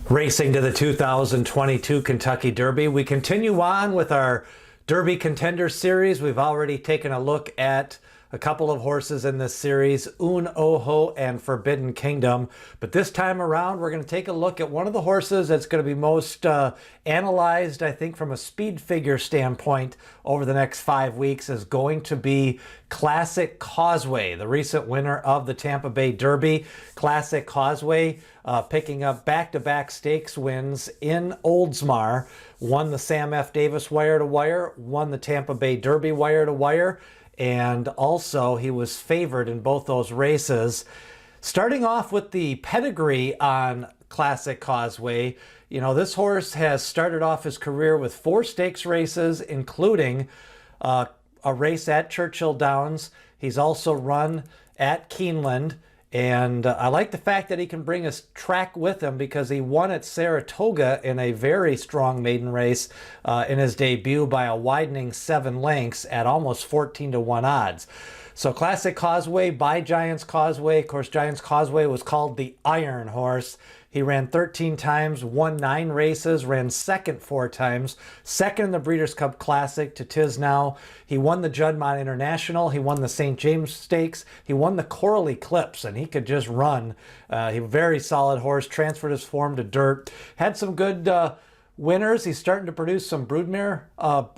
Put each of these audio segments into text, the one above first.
Racing to the 2022 Kentucky Derby. We continue on with our Derby Contender series. We've already taken a look at a couple of horses in this series, Un Ojo and Forbidden Kingdom. But this time around, we're going to take a look at one of the horses that's going to be most analyzed, I think, from a speed figure standpoint over the next 5 weeks is going to be Classic Causeway, the recent winner of the Tampa Bay Derby. Classic Causeway picking up back-to-back stakes wins in Oldsmar, won the Sam F. Davis wire-to-wire, won the Tampa Bay Derby wire-to-wire, and also he was favored in both those races. Starting off with the pedigree on Classic Causeway, you know, this horse has started off his career with 4 stakes races, including a race at Churchill Downs. He's also run at Keeneland. And I like the fact that he can bring his track with him because he won at Saratoga in a very strong maiden race in his debut by a widening 7 lengths at almost 14-to-1 odds. So Classic Causeway by Giants Causeway. Of course, Giants Causeway was called the Iron Horse. He ran 13 times, won 9 races, ran second 4 times, second in the Breeders' Cup Classic to tis now. He won the Juddmonte International. He won the St. James Stakes. He won the Coral Eclipse, and he could just run. He a very solid horse, transferred his form to dirt. Had some good winners. He's starting to produce some broodmare,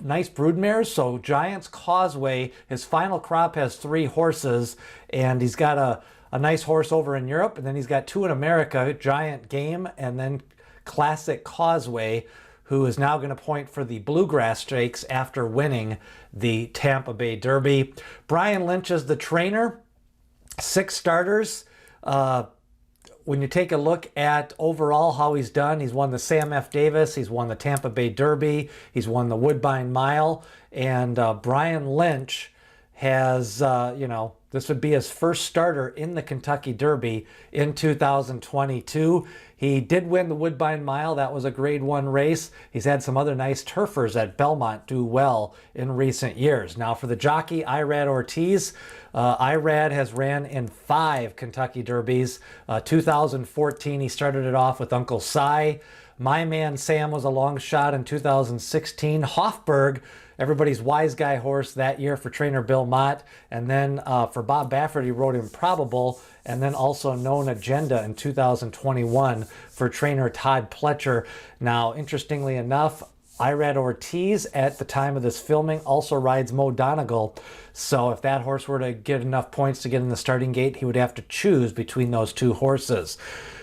nice broodmares. So Giants Causeway, his final crop has 3 horses, and he's got a nice horse over in Europe, and then he's got 2 in America, Giant Game, and then Classic Causeway, who is now going to point for the Bluegrass Stakes after winning the Tampa Bay Derby. Brian Lynch is the trainer, 6 starters. When you take a look at overall how he's done, he's won the Sam F. Davis, he's won the Tampa Bay Derby, he's won the Woodbine Mile, and Brian Lynch has, you know, this would be his first starter in the Kentucky Derby in 2022. He did win the Woodbine Mile. That was a Grade 1 race. He's had some other nice turfers at Belmont do well in recent years. Now for the jockey, Irad Ortiz. Irad has ran in 5 Kentucky Derbies. 2014, he started it off with Uncle Si. My Man Sam was a long shot in 2016. Hofburg, everybody's wise guy horse that year for trainer Bill Mott. And then for Bob Baffert, he rode Improbable, and then also Known Agenda in 2021 for trainer Todd Pletcher. Now, interestingly enough, Irad Ortiz, at the time of this filming, also rides Mo Donegal. So if that horse were to get enough points to get in the starting gate, he would have to choose between those 2 horses.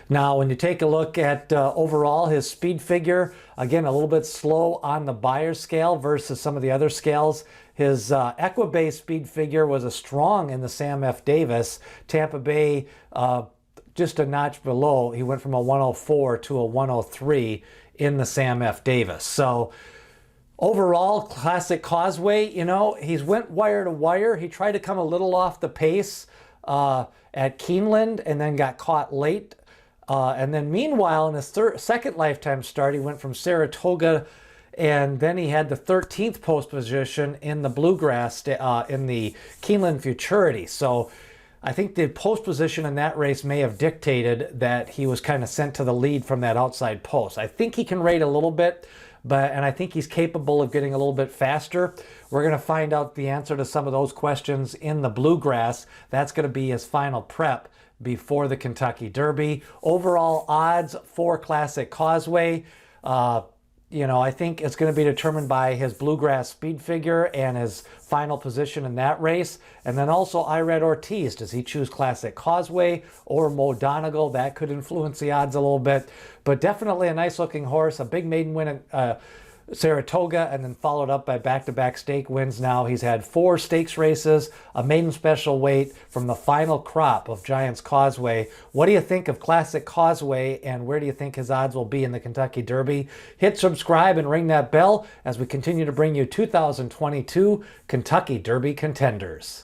Now, when you take a look at overall his speed figure, again, a little bit slow on the Beyer scale versus some of the other scales. His EQUIBASE speed figure was a strong in the Sam F. Davis. Tampa Bay, just a notch below. He went from a 104 to a 103 in the Sam F. Davis. So overall, Classic Causeway, you know, he's went wire to wire. He tried to come a little off the pace at Keeneland and then got caught late. And then meanwhile, in his second lifetime start, he went from Saratoga, and then he had the 13th post position in the Bluegrass, in the Keeneland Futurity. So I think the post position in that race may have dictated that he was kind of sent to the lead from that outside post. I think he can rate a little bit, and I think he's capable of getting a little bit faster. We're going to find out the answer to some of those questions in the Bluegrass. That's going to be his final prep before the Kentucky Derby. Overall odds for Classic Causeway, you know, I think it's going to be determined by his Bluegrass speed figure and his final position in that race. And then also Irad Ortiz. Does he choose Classic Causeway or Mo Donegal? That could influence the odds a little bit. But definitely a nice looking horse. A big maiden win at Saratoga, and then followed up by back-to-back stake wins. Now he's had 4 stakes races, a maiden special weight from the final crop of Giants Causeway. What do you think of Classic Causeway, and where do you think his odds will be in the Kentucky Derby? Hit subscribe and ring that bell as we continue to bring you 2022 Kentucky Derby Contenders.